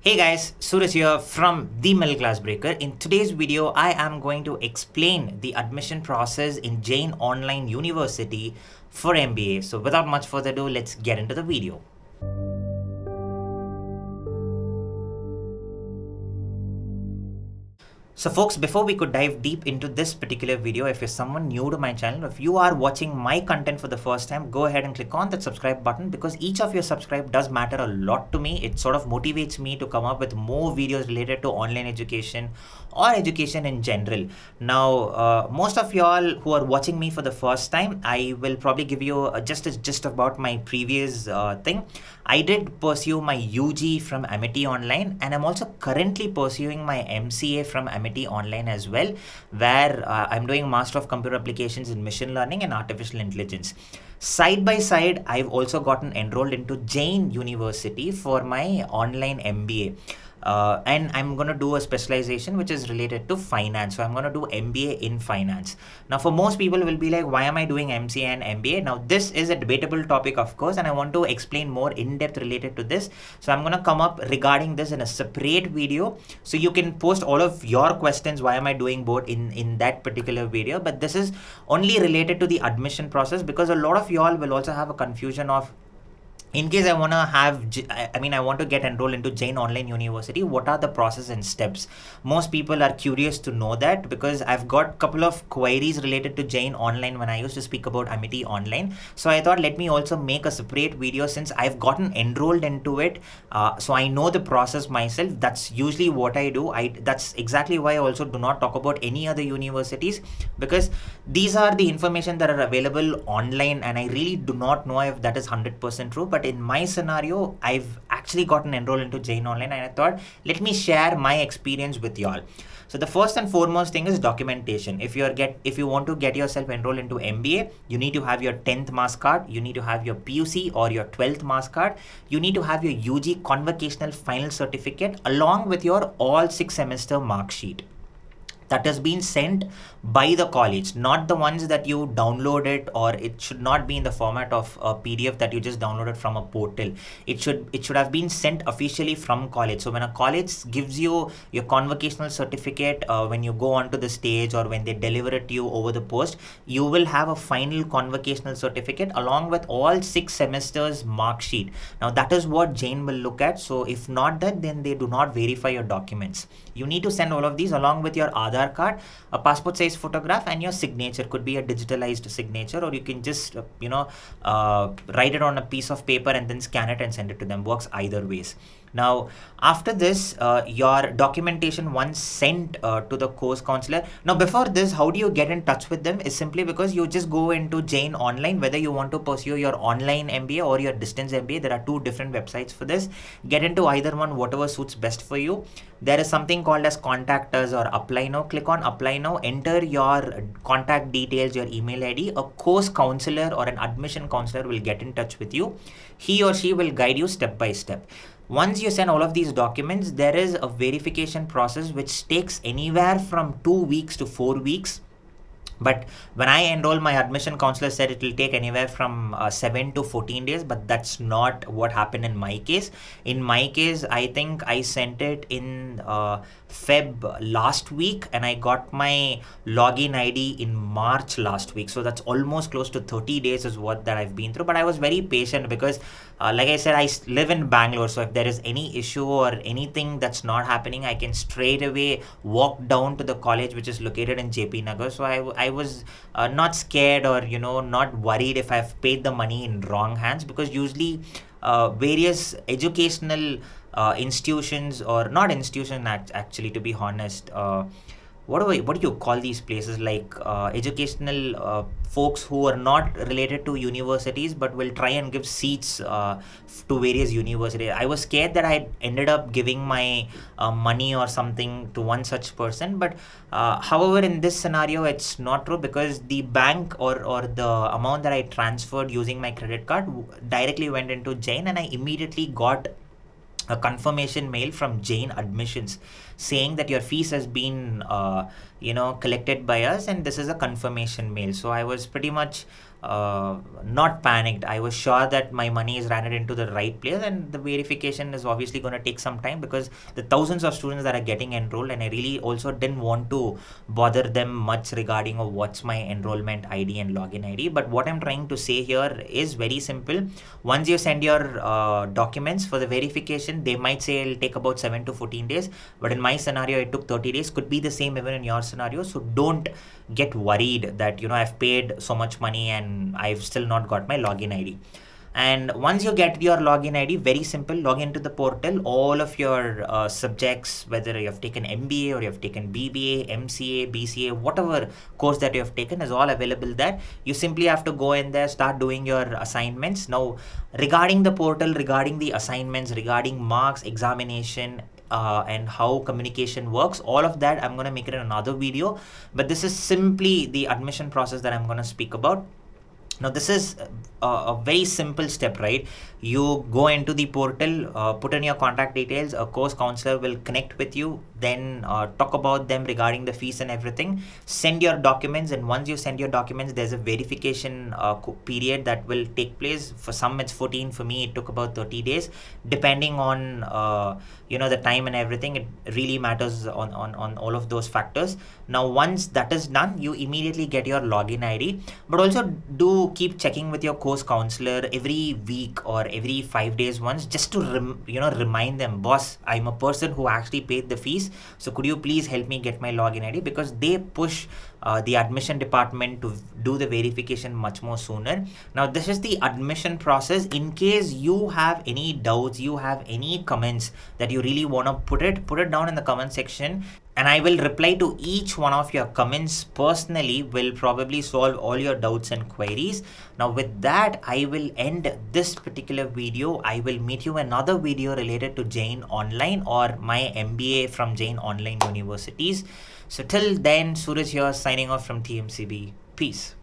Hey guys, Suraj here from The Middle Class Breaker. In today's video, I am going to explain the admission process in Jain Online University for MBA. So without much further ado, let's get into the video. So folks, before we could dive deep into this particular video, if you're someone new to my channel, if you are watching my content for the first time, go ahead and click on that subscribe button because each of your subscribe does matter a lot to me. It sort of motivates me to come up with more videos related to online education or education in general. Now, most of y'all who are watching me for the first time, I will probably give you just a gist about my previous thing. I did pursue my UG from Amity Online, and I'm also currently pursuing my MCA from Amity Online as well, where I'm doing Master of Computer Applications in Machine Learning and Artificial Intelligence. Side by side, I've also gotten enrolled into Jain University for my online MBA. And I'm going to do a specialization which is related to finance. So I'm going to do MBA in finance. Now, for most people will be like, why am I doing MCA and MBA? Now, this is a debatable topic, of course, and I want to explain more in depth related to this. So I'm going to come up regarding this in a separate video. So you can post all of your questions. Why am I doing both in that particular video? But this is only related to the admission process because a lot of y'all will also have a confusion of, in case I want to I want to get enrolled into Jain Online University, what are the process and steps? Most people are curious to know that because I've got a couple of queries related to Jain Online when I used to speak about Amity Online. So I thought, let me also make a separate video since I've gotten enrolled into it. So I know the process myself. That's usually what I do. That's exactly why I also do not talk about any other universities because these are the information that are available online and I really do not know if that is 100% true. But in my scenario, I've actually gotten enrolled into Jain Online and I thought, let me share my experience with y'all. So the first and foremost thing is documentation. If you want to get yourself enrolled into MBA, you need to have your 10th marks card, you need to have your PUC or your 12th marks card, you need to have your UG convocational final certificate along with your all 6 semester mark sheet. That has been sent by the college, not the ones that you download it, or it should not be in the format of a PDF that you just downloaded from a portal. It should have been sent officially from college. So when a college gives you your convocational certificate, when you go onto the stage or when they deliver it to you over the post, you will have a final convocational certificate along with all 6 semesters mark sheet. Now that is what Jain will look at. So if not that, then they do not verify your documents. You need to send all of these along with your Aadhaar card, a passport size photograph, and your signature. Could be a digitalized signature, or you can just write it on a piece of paper and then scan it and send it to them. Works either ways. Now after this, your documentation once sent to the course counselor. Now before this, how do you get in touch with them is simply because you just go into Jain Online, whether you want to pursue your online MBA or your distance MBA. There are 2 different websites for this. Get into either one, whatever suits best for you. There is something called as contact us or apply now. Click on apply now, enter your contact details, your email ID. A course counselor or an admission counselor will get in touch with you. He or she will guide you step by step. Once you send all of these documents, there is a verification process which takes anywhere from 2 weeks to 4 weeks. But when I enrolled, my admission counselor said it will take anywhere from 7 to 14 days, but that's not what happened in my case. In my case, I think I sent it in Feb last week and I got my login ID in March last week. So that's almost close to 30 days is what that I've been through. But I was very patient because like I said, I live in Bangalore. So if there is any issue or anything that's not happening, I can straight away walk down to the college, which is located in JP Nagar. So I was not scared or, not worried if I've paid the money in wrong hands, because usually various educational institutions, or not institution actually, to be honest, what do you call these places, like educational folks who are not related to universities but will try and give seats to various universities. I was scared that I ended up giving my money or something to one such person, but however in this scenario it's not true, because the bank or the amount that I transferred using my credit card directly went into Jain, and I immediately got a confirmation mail from Jain Admissions saying that your fees has been collected by us, and this is a confirmation mail. So I was pretty much not panicked. I was sure that my money is landed into the right place, and the verification is obviously going to take some time because the thousands of students that are getting enrolled, and I really also didn't want to bother them much regarding of what's my enrollment ID and login ID. But what I'm trying to say here is very simple. Once you send your documents for the verification, they might say it'll take about 7 to 14 days, but in my scenario it took 30 days. Could be the same even in your scenario. So don't get worried that I've paid so much money and I've still not got my login ID. And once you get your login ID, very simple, log into the portal. All of your subjects, whether you have taken MBA or you have taken BBA, MCA, BCA, whatever course that you have taken is all available there. You simply have to go in there, start doing your assignments. Now, regarding the portal, regarding the assignments, regarding marks, examination, and how communication works, all of that I'm going to make it in another video, but this is simply the admission process that I'm going to speak about. Now, this is a very simple step, right? You go into the portal, put in your contact details, a course counselor will connect with you, then talk about them regarding the fees and everything, send your documents, and once you send your documents, there's a verification period that will take place. For some it's 14, for me it took about 30 days, depending on the time and everything. It really matters on all of those factors. Now, once that is done, you immediately get your login ID, but also do keep checking with your course counselor every week or every 5 days once, just to remind them, boss, I'm a person who actually paid the fees, so could you please help me get my login ID, because they push the admission department to do the verification much more sooner. Now, this is the admission process. In case you have any doubts, you have any comments that you really want to put it down in the comment section, and I will reply to each one of your comments personally. Will probably solve all your doubts and queries. Now, with that, I will end this particular video. I will meet you another video related to Jain Online or my MBA from Jain Online Universities. So till then, Suraj here signing off from TMCB. Peace.